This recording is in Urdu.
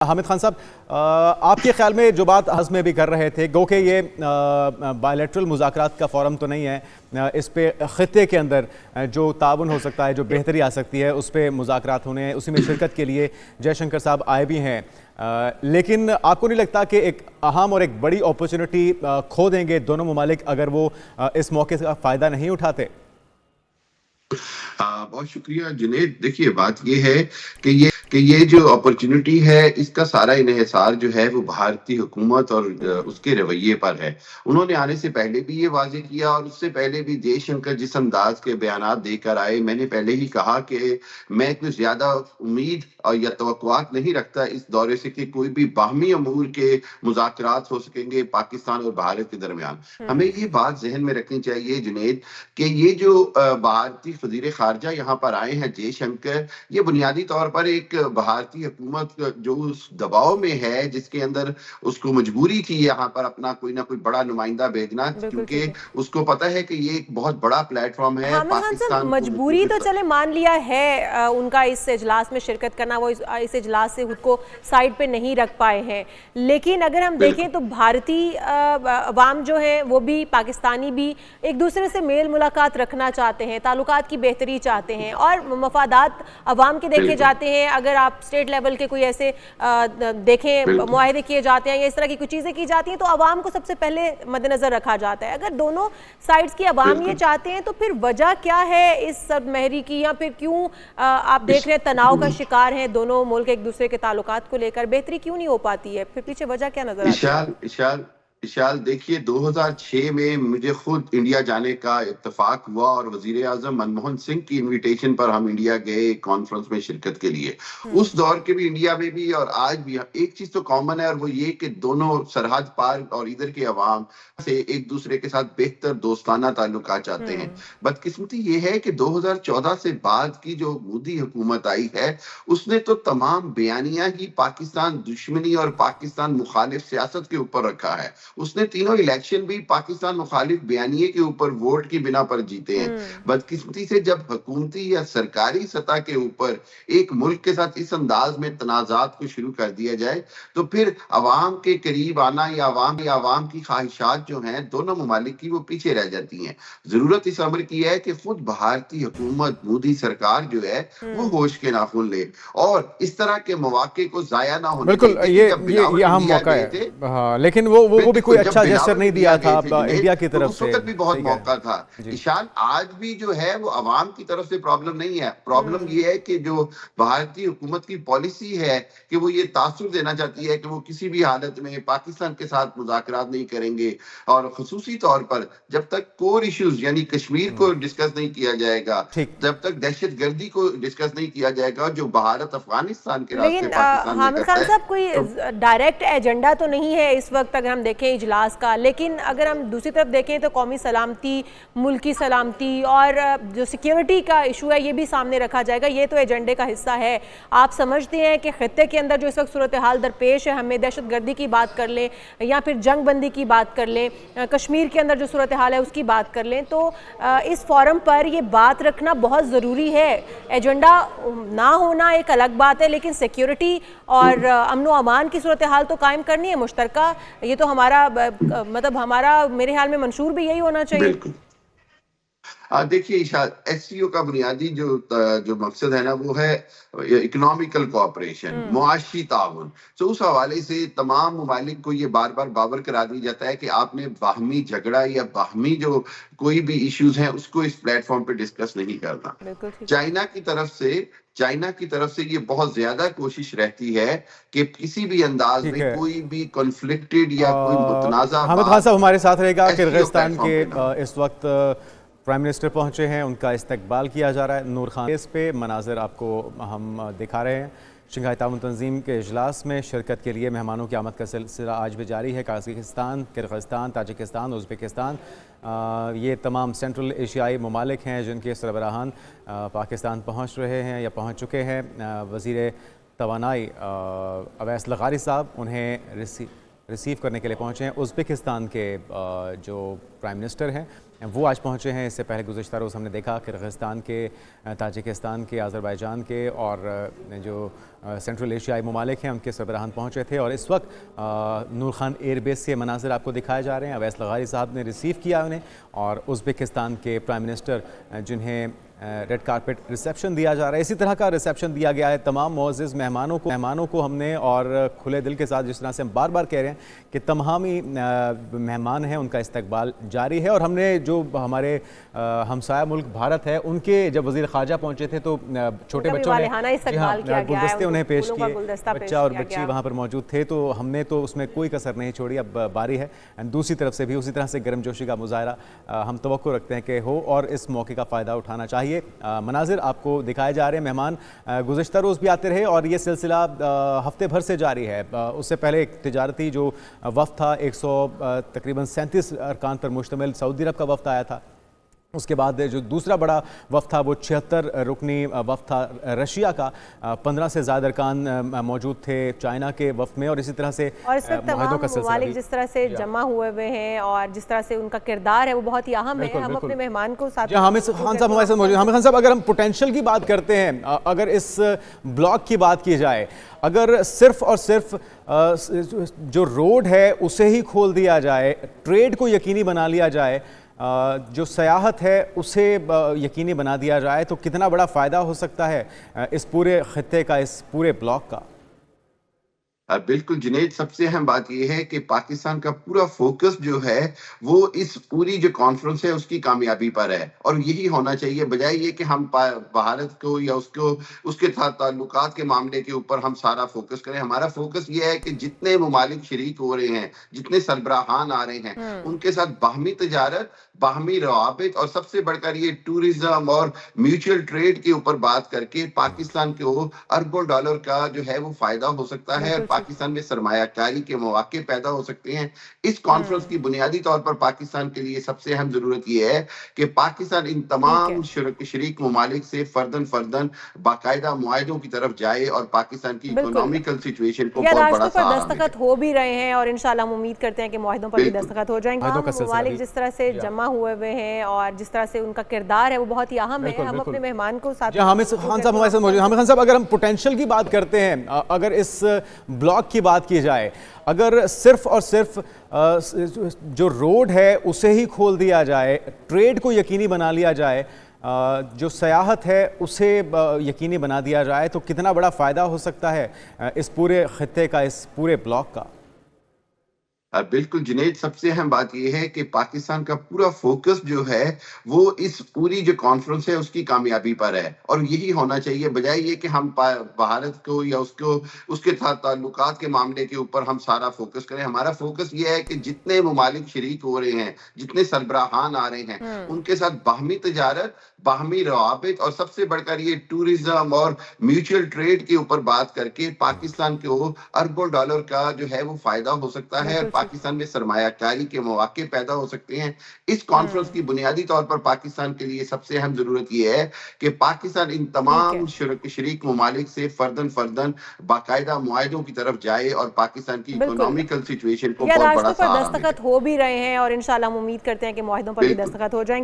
حامد خان صاحب، آپ کے خیال میں جو بات حزم میں بھی کر رہے تھے، گو کہ یہ بائیلیٹرل مذاکرات کا فورم تو نہیں ہے، اس پہ خطے کے اندر جو تعاون ہو سکتا ہے، جو بہتری آ سکتی ہے، اس پہ مذاکرات ہونے ہیں، اسی میں شرکت کے لیے جے شنکر صاحب آئے بھی ہیں، لیکن آپ کو نہیں لگتا کہ ایک اہم اور ایک بڑی اپرچونٹی کھو دیں گے دونوں ممالک اگر وہ اس موقع کا فائدہ نہیں اٹھاتے؟ بہت شکریہ جنید۔ دیکھیے بات یہ ہے کہ یہ جو اپرچونٹی ہے، اس کا سارا انحصار جو ہے وہ بھارتی حکومت اور اس کے رویے پر ہے۔ انہوں نے آنے سے پہلے بھی یہ واضح کیا، اور اس سے پہلے بھی جے شنکر جس انداز کے بیانات دے کر آئے، میں نے پہلے ہی کہا کہ میں اتنی زیادہ امید یا توقعات نہیں رکھتا اس دورے سے کہ کوئی بھی باہمی امور کے مذاکرات ہو سکیں گے پاکستان اور بھارت کے درمیان۔ ہمیں یہ بات ذہن میں رکھنی چاہیے جنید کہ یہ جو بھارتی وزیر خارجہ یہاں پر آئے ہیں جے شنکر، یہ بنیادی طور پر ایک بھارتی حکومت جو اس دباؤ میں ہے، جس کے اندر اس کو مجبوری تھی یہاں پر اپنا کوئی نہ کوئی بڑا نمائندہ بھیجنا، کیونکہ اس کو پتا ہے کہ یہ ایک بہت بڑا پلیٹ فارم ہے پاکستان کو۔ مجبوری تو چلے مان لیا ہے ان کا اس اجلاس میں شرکت کرنا، وہ اس اجلاس سے خود کو سائیڈ پہ نہیں رکھ پائے ہیں، لیکن اگر ہم دیکھیں تو بھارتی عوام جو ہیں وہ بھی پاکستانی بھی ایک دوسرے سے میل ملاقات رکھنا چاہتے ہیں، تعلقات کی بہتری چاہتے ہیں، اور مفادات عوام کے دیکھے جاتے ہیں۔ اگر آپ اسٹیٹ لیول کے کوئی ایسے دیکھیں معاہدے کیے جاتے ہیں یا اس طرح کی کچھ چیزیں کی جاتی ہیں تو عوام کو سب سے پہلے مد نظر رکھا جاتا ہے۔ اگر دونوں سائیڈز کی عوام یہ چاہتے ہیں تو پھر وجہ کیا ہے اس سب مہری کی، یا پھر کیوں آپ دیکھ رہے ہیں تناؤ کا شکار ہیں دونوں ملک ایک دوسرے کے تعلقات کو لے کر، بہتری کیوں نہیں ہو پاتی ہے؟ پھر پیچھے وجہ کیا نظر آتی ہے؟ اشال دیکھیے 2006 میں مجھے خود انڈیا جانے کا اتفاق ہوا، اور وزیر اعظم منموہن سنگھ کی انویٹیشن پر ہم انڈیا گئے کانفرنس میں شرکت کے لیے۔ اس دور کے بھی انڈیا میں بھی اور آج بھی ایک چیز تو کامن ہے، اور وہ یہ کہ دونوں سرحد پار اور ادھر کے عوام سے ایک دوسرے کے ساتھ بہتر دوستانہ تعلقات چاہتے ہیں۔ بدقسمتی یہ ہے کہ 2014 سے بعد کی جو مودی حکومت آئی ہے، اس نے تو تمام بیانیاں ہی پاکستان دشمنی اور پاکستان مخالف سیاست کے اوپر رکھا ہے۔ اس نے تینوں الیکشن بھی پاکستان مخالف بیانیے کے اوپر ووٹ کی بنا پر جیتے ہیں۔ بدقسمتی سے جب حکومتی یا سرکاری سطح کے اوپر ایک ملک کے ساتھ اس انداز میں تنازعات کو شروع کر دیا جائے تو پھر عوام کے قریب آنا یا عوام کی خواہشات جو ہیں دونوں ممالک کی، وہ پیچھے رہ جاتی ہیں۔ ضرورت اس امر کی ہے کہ خود بھارتی حکومت مودی سرکار جو ہے وہ ہوش کے ناخن لے اور اس طرح کے مواقع کو ضائع نہ ہونے دے۔ بالکل، یہ اہم موقع ہے، لیکن وہ بھی کوئی اچھا جیسر نہیں دیا تھا انڈیا کی طرف سے۔ اس وقت بھی بہت موقع تھا ایشان۔ آج بھی جو ہے وہ عوام کی طرف سے پرابلم نہیں ہے، پرابلم یہ ہے کہ جو بھارتی حکومت کی پالیسی ہے کہ وہ یہ تاثر دینا چاہتی ہے کہ وہ کسی بھی حالت میں پاکستان کے ساتھ مذاکرات نہیں کریں گے، اور خصوصی طور پر جب تک کور ایشوز یعنی کشمیر کو ڈسکس نہیں کیا جائے گا، جب تک دہشت گردی کو ڈسکس نہیں کیا جائے گا جو بھارت افغانستان کے راستے پاکستان میں حامد خان صاحب کوئی ڈائریکٹ ایجنڈا تو نہیں ہے اس وقت اگر ہم دیکھیں اجلاس کا، لیکن اگر ہم دوسری طرف دیکھیں تو قومی سلامتی، ملکی سلامتی اور جو سیکیورٹی کا ایشو ہے یہ بھی سامنے رکھا جائے گا، یہ تو ایجنڈے کا حصہ ہے۔ آپ سمجھتے ہیں کہ خطے کے اندر جو اس وقت صورتحال درپیش ہے، ہمیں دہشت گردی کی بات کر لیں یا پھر جنگ بندی کی بات کر لیں، کشمیر کے اندر جو صورتحال ہے اس کی بات کر لیں، تو اس فورم پر یہ بات رکھنا بہت ضروری ہے؟ ایجنڈا نہ ہونا ایک الگ بات ہے، لیکن سیکیورٹی اور امن و امان کی صورتحال تو قائم کرنی ہے مشترکہ۔ یہ تو ہمارا ہمارا میرے خیال میں منشور بھی یہی ہونا چاہیے۔ بالکل دیکھیے ایس سی او کا بنیادی جو مقصد ہے نا وہ ہے اکنامیکل کوآپریشن، معاشی تعاون۔ تو اس حوالے سے تمام ممالک کو یہ بار بار باور کرا دیا جاتا ہے کہ آپ نے باہمی جھگڑا یا باہمی جو کوئی بھی ایشوز ہیں اس کو اس پلیٹ فارم پہ ڈسکس نہیں کرنا۔ چائنا کی طرف سے یہ بہت زیادہ کوشش رہتی ہے کہ کسی بھی انداز میں کوئی بھی کنفلکٹڈ یا کوئی متنازع حامد خان صاحب ہمارے ساتھ رہے گا۔ کرغزستان کے اس وقت پرائم منسٹر پہنچے ہیں، ان کا استقبال کیا جا رہا ہے۔ نور خان اس پہ مناظر آپ کو ہم دکھا رہے ہیں۔ شنگھائی تعاون تنظیم کے اجلاس میں شرکت کے لیے مہمانوں کی آمد کا سلسلہ آج بھی جاری ہے۔ قازقستان، کرغزستان، تاجکستان، ازبکستان، یہ تمام سینٹرل ایشیائی ممالک ہیں جن کے سربراہان پاکستان پہنچ رہے ہیں یا پہنچ چکے ہیں۔ وزیر توانائی اویس لغاری صاحب انہیں ریسیو کرنے کے لیے پہنچے ہیں ازبکستان کے جو پرائم منسٹر ہیں وہ آج پہنچے ہیں. اس سے پہلے گزشتہ روز ہم نے دیکھا کرغزستان کے، تاجکستان کے، آذربائیجان کے اور جو سینٹرل ایشیائی ممالک ہیں ان کے سربراہان پہنچے تھے. اور اس وقت نور خان ایئر بیس سے مناظر آپ کو دکھائے جا رہے ہیں. اویس لغاری صاحب نے ریسیو کیا انہیں، اور ازبکستان کے پرائم منسٹر جنہیں ریڈ کارپٹ ریسیپشن دیا جا رہا ہے، اسی طرح کا ریسیپشن دیا گیا ہے تمام معزز مہمانوں کو ہم نے، اور کھلے دل کے ساتھ جس طرح سے ہم بار بار کہہ رہے ہیں کہ تمامی مہمان ہیں ان کا استقبال جاری ہے. اور ہم نے جو ہمارے ہمسایہ ملک بھارت ہے ان کے جب وزیر خارجہ پہنچے تھے تو چھوٹے بچوں نے گلدستے انہیں پیش کیے، بچہ اور بچی وہاں پر موجود تھے، تو ہم نے تو اس میں کوئی کسر نہیں چھوڑی. اب باری ہے دوسری طرف سے بھی اسی طرح سے گرم جوشی کا مظاہرہ ہم توقع رکھتے ہیں کہ ہو، اور اس موقع کا فائدہ اٹھانا چاہیے. مناظر آپ کو دکھائے جا رہے ہیں. مہمان گزشتہ روز بھی آتے رہے اور یہ سلسلہ ہفتے بھر سے جاری ہے. اس سے پہلے ایک تجارتی جو وفد تھا 100 تقریباً 37 ارکان پر مشتمل سعودی عرب کا وفد آیا تھا. اس کے بعد جو دوسرا بڑا وفد تھا وہ 76 رکنی وفد تھا رشیا کا. 15 سے زیادہ ارکان موجود تھے چائنا کے وفد میں، اور اسی طرح سے اور اس وقت تمام ممالک جس طرح سے جمع ہوئے ہیں اور جس طرح سے ان کا کردار ہے وہ بہت ہی اہم ہے. ہم اپنے مہمان کو ساتھ حامد خان صاحب ہمارے ساتھ موجود ہیں. حامد خان صاحب، اگر ہم پوٹینشیل کی بات کرتے ہیں، اگر اس بلاک کی بات کی جائے، اگر صرف اور صرف جو روڈ ہے اسے ہی کھول دیا جائے، ٹریڈ کو یقینی بنا لیا جائے، جو سیاحت ہے اسے یقینی بنا دیا جائے، تو کتنا بڑا فائدہ ہو سکتا ہے اس پورے خطے کا، اس پورے بلاک کا؟ بالکل جنید، سب سے اہم بات یہ ہے کہ پاکستان کا پورا فوکس جو ہے وہ اس پوری جو کانفرنس ہے اس کی کامیابی پر ہے، اور یہی ہونا چاہیے، بجائے یہ کہ ہم بھارت کو یا اس کے ساتھ تعلقات کے معاملے کے اوپر ہم سارا فوکس کریں. ہمارا فوکس یہ ہے کہ جتنے ممالک شریک ہو رہے ہیں، جتنے سربراہان آ رہے ہیں، ان کے ساتھ باہمی تجارت، باہمی روابط، اور سب سے بڑھ کر یہ ٹورزم اور میوچل ٹریڈ کے اوپر بات کر کے پاکستان کو اربوں ڈالر کا جو ہے وہ فائدہ ہو سکتا ہے، پاکستان میں سرمایہ کاری کے مواقع پیدا ہو سکتے ہیں. اس کانفرنس کی بنیادی طور پر پاکستان کے لیے سب سے اہم ضرورت یہ ہے کہ پاکستان ان تمام شریک ممالک سے فردن باقاعدہ معاہدوں کی طرف جائے اور پاکستان کی اکنامیکل سچویشن کو بہت بڑا سہارا ملے. دستخط ہو بھی رہے ہیں اور انشاءاللہ ہم امید کرتے ہیں کہ معاہدوں پر بھی دستخط ہو جائیں گے. ممالک جس طرح سے جمع ہوئے ہیں اور جس طرح سے ان کا کردار ہے وہ بہت ہی اہم ہے. ہم اپنے مہمان کو ساتھ حامد خان صاحب ہمارے ساتھ موجود ہیں. حامد خان صاحب، اگر ہم پوٹینشیل کی بات کرتے ہیں، اگر اس بلاک کی بات کی جائے، اگر صرف اور صرف جو روڈ ہے اسے ہی کھول دیا جائے، ٹریڈ کو یقینی بنا لیا جائے، جو سیاحت ہے اسے یقینی بنا دیا جائے، تو کتنا بڑا فائدہ ہو سکتا ہے اس پورے خطے کا، اس پورے بلاک کا؟ بالکل جنید، سب سے اہم بات یہ ہے کہ پاکستان کا پورا فوکس جو ہے وہ اس پوری جو کانفرنس ہے اس کی کامیابی پر ہے، اور یہی ہونا چاہیے، بجائے یہ کہ ہم بھارت کو یا اس کے ساتھ تعلقات کے معاملے کے اوپر ہم سارا فوکس کریں. ہمارا فوکس یہ ہے کہ جتنے ممالک شریک ہو رہے ہیں، جتنے سربراہان آ رہے ہیں، ان کے ساتھ باہمی تجارت، باہمی روابط، اور سب سے بڑھ کر یہ ٹورزم اور میوچل ٹریڈ کے اوپر بات کر کے پاکستان کو اربوں ڈالر کا جو ہے وہ فائدہ ہو سکتا ہے، پاکستان میں سرمایہ کاری کے مواقع پیدا ہو سکتے ہیں. اس کانفرنس کی بنیادی طور پر پاکستان کے لیے سب سے اہم ضرورت یہ ہے کہ پاکستان ان تمام شریک ممالک سے فردن باقاعدہ معاہدوں کی طرف جائے اور پاکستان کی اکنامیکل سچویشن کو بہت بڑا سہارا ملے. دستخط ہو بھی رہے ہیں اور انشاءاللہ ہم امید کرتے ہیں کہ معاہدوں پر بھی دستخط ہو جائیں گے.